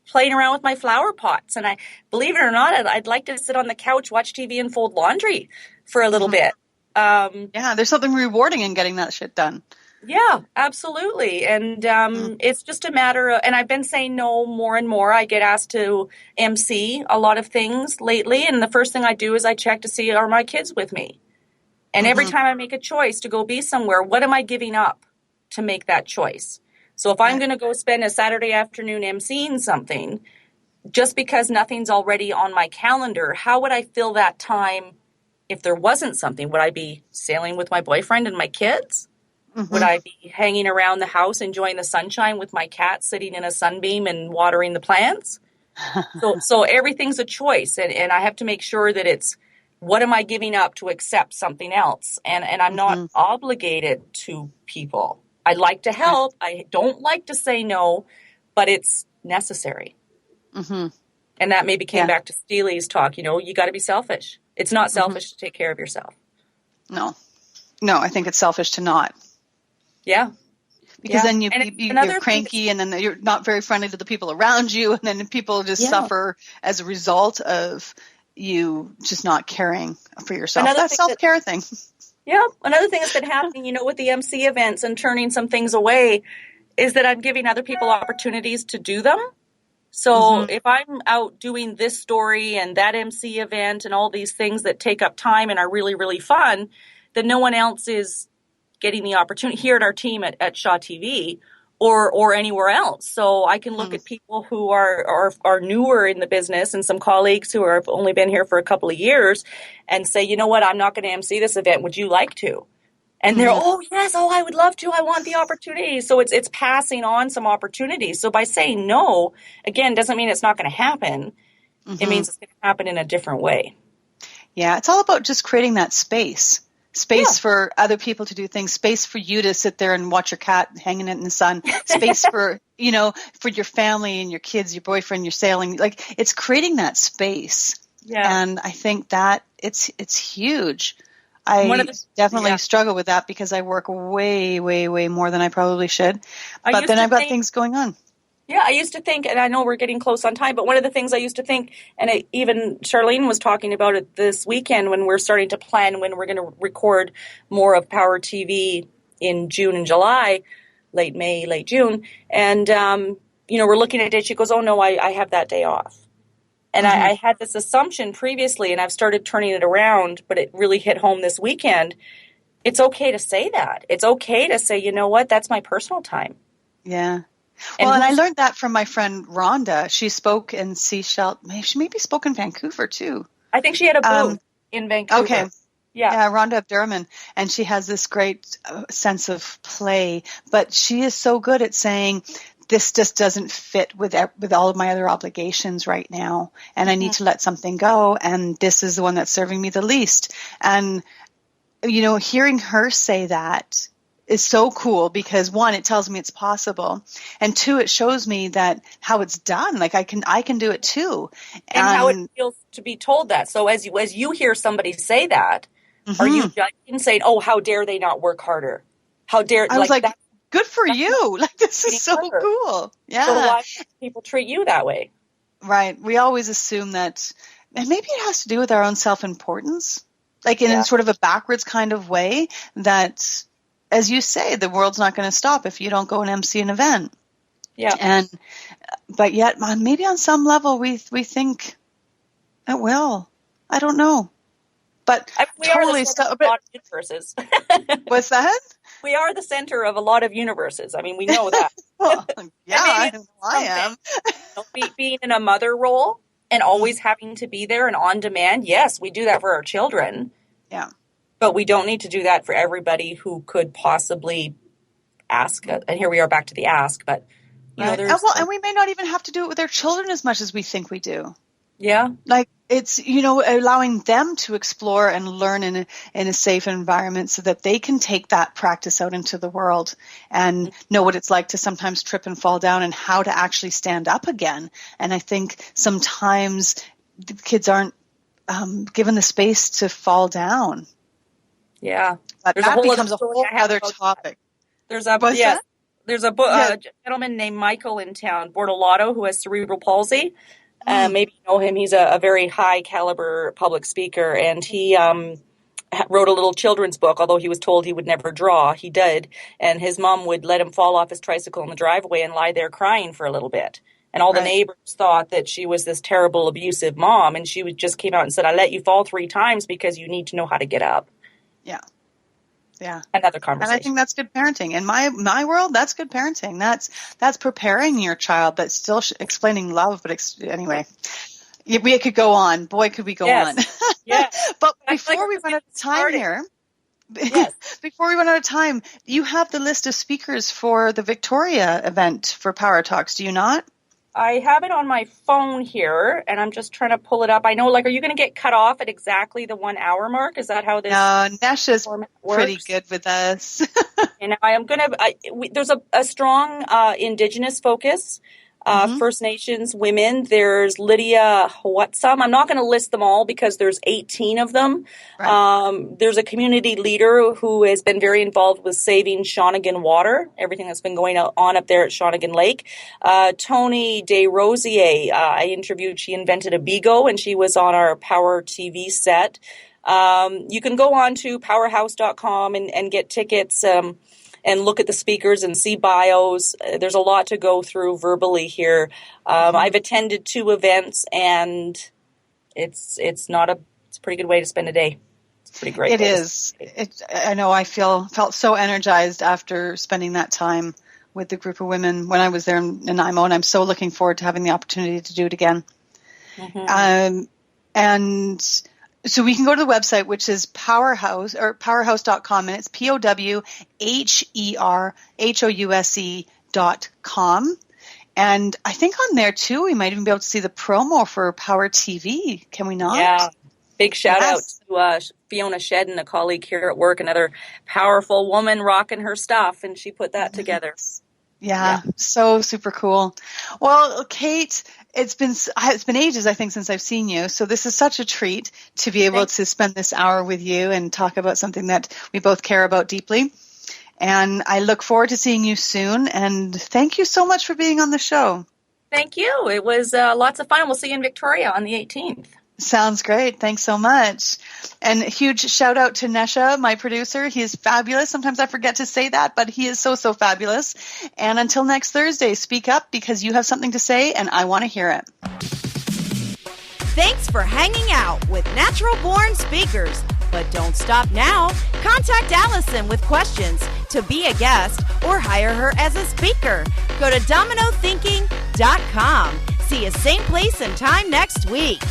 playing around with my flower pots. And believe it or not, I'd like to sit on the couch, watch TV, and fold laundry for a little bit. Yeah, there's something rewarding in getting that shit done. Yeah, absolutely. And it's just a matter of, and I've been saying no more and more. I get asked to MC a lot of things lately. And the first thing I do is I check to see, are my kids with me? And every time I make a choice to go be somewhere, what am I giving up to make that choice? So if I'm going to go spend a Saturday afternoon emceeing something, just because nothing's already on my calendar, how would I fill that time if there wasn't something? Would I be sailing with my boyfriend and my kids? Would I be hanging around the house enjoying the sunshine with my cat sitting in a sunbeam and watering the plants? So everything's a choice, and I have to make sure that it's, what am I giving up to accept something else? And I'm not obligated to people. I like to help. I don't like to say no, but it's necessary. And that maybe came back to Steely's talk. You got to be selfish. It's not selfish to take care of yourself. No, I think it's selfish to not. Yeah. Because then you're cranky, and then you're not very friendly to the people around you, and then people just suffer as a result of you just not caring for yourself. That's self-care thing. Yeah. Another thing that's been happening, with the MC events and turning some things away, is that I'm giving other people opportunities to do them. So if I'm out doing this story and that MC event and all these things that take up time and are really, really fun, then no one else is getting the opportunity here at our team at Shaw TV or anywhere else. So I can look at people who are newer in the business and some colleagues who have only been here for a couple of years and say, you know what, I'm not going to MC this event. Would you like to? And they're, oh, yes, I would love to. I want the opportunity. So it's passing on some opportunities. So by saying no, again, doesn't mean it's not going to happen. It means it's going to happen in a different way. Yeah, it's all about just creating that space for other people to do things, space for you to sit there and watch your cat hanging in the sun, space for, for your family and your kids, your boyfriend, your sailing. Like, it's creating that space. Yeah. And I think that it's huge. I definitely struggle with that because I work way, way, way more than I probably should. But then I've got things going on. Yeah, I used to think, and I know we're getting close on time, but one of the things I used to think, and even Charlene was talking about it this weekend when we're starting to plan when we're going to record more of Power TV in June and July, late May, late June. And, we're looking at it. She goes, oh, no, I have that day off. And I had this assumption previously, and I've started turning it around, but it really hit home this weekend. It's okay to say that. It's okay to say, you know what, that's my personal time. Yeah. Well, and I learned that from my friend Rhonda. She spoke in Seychelles. She maybe spoke in Vancouver, too. I think she had a booth in Vancouver. Okay. Yeah, Rhonda Abdurrahman. And she has this great sense of play. But she is so good at saying, this just doesn't fit with all of my other obligations right now. And I need to let something go. And this is the one that's serving me the least. And, hearing her say that is so cool because, one, it tells me it's possible. And two, it shows me that how it's done. Like I can do it too. And how it feels to be told that. So as you hear somebody say that, are you judging, saying, oh, how dare they not work harder? How dare I was like that, good for you. Like, this is so cool. Yeah. So why do people treat you that way? Right. We always assume that, and maybe it has to do with our own self-importance, like in sort of a backwards kind of way that, as you say, the world's not going to stop if you don't go and MC an event. Yeah. But yet maybe on some level we think it will. I don't know. But we totally are a lot of universes. What's that? We are the center of a lot of universes. I mean, we know that. Well, yeah, I am. Being in a mother role and always having to be there and on demand. Yes, we do that for our children. Yeah. But we don't need to do that for everybody who could possibly ask, and here we are back to the ask, but right. And we may not even have to do it with our children as much as we think we do. Yeah. Like it's, allowing them to explore and learn in a safe environment so that they can take that practice out into the world and know what it's like to sometimes trip and fall down and how to actually stand up again. And I think sometimes the kids aren't given the space to fall down. Yeah. But that becomes a whole other topic. There's a gentleman named Michael in town, Bortolotto, who has cerebral palsy. Maybe you know him. He's a very high caliber public speaker, and he wrote a little children's book. Although he was told he would never draw, he did. And his mom would let him fall off his tricycle in the driveway and lie there crying for a little bit. And all the neighbors thought that she was this terrible, abusive mom. And she just came out and said, "I let you fall 3 times because you need to know how to get up." Yeah. Yeah. Another conversation. And I think that's good parenting. In my world, that's good parenting. That's preparing your child, but still explaining love. But anyway, we could go on. Boy, could we go on. Yes. But before we run out of time here, before we run out of time, you have the list of speakers for the Victoria event for Power Talks, do you not? I have it on my phone here, and I'm just trying to pull it up. I know, are you going to get cut off at exactly the 1 hour mark? Is that how this? No, Nesha's pretty good with us. And I am going to. There's a strong Indigenous focus. First Nations women. There's Lydia Hwatsam. I'm not going to list them all because there's 18 of them. Right. There's a community leader who has been very involved with saving Shawnigan water, everything that's been going on up there at Shawnigan Lake. Tony Desrosiers, I interviewed. She invented a Bigo, and she was on our Power TV set. You can go on to PowHERtalks.com and get tickets. And look at the speakers and see bios. There's a lot to go through verbally here. I've attended 2 events, and it's a pretty good way to spend a day. It's pretty great. It is. I know. I felt so energized after spending that time with the group of women when I was there in Nanaimo, and I'm so looking forward to having the opportunity to do it again. And so we can go to the website, which is PowHERhouse or PowHERhouse.com, and it's PowHERhouse.com. And I think on there too, we might even be able to see the promo for Power TV. Can we not? Yeah. Big shout out to Fiona Shedden, a colleague here at work, another powerful woman rocking her stuff, and she put that together. Yeah, so super cool. Well, Kate, it's been ages, I think, since I've seen you. So this is such a treat to be able to spend this hour with you and talk about something that we both care about deeply. And I look forward to seeing you soon. And thank you so much for being on the show. Thank you. It was lots of fun. We'll see you in Victoria on the 18th. Sounds great. Thanks so much. And a huge shout out to Nesha, my producer. He is fabulous. Sometimes I forget to say that, but he is so, so fabulous. And until next Thursday, speak up because you have something to say and I want to hear it. Thanks for hanging out with Natural Born Speakers. But don't stop now. Contact Allison with questions to be a guest or hire her as a speaker. Go to dominothinking.com. See you same place and time next week.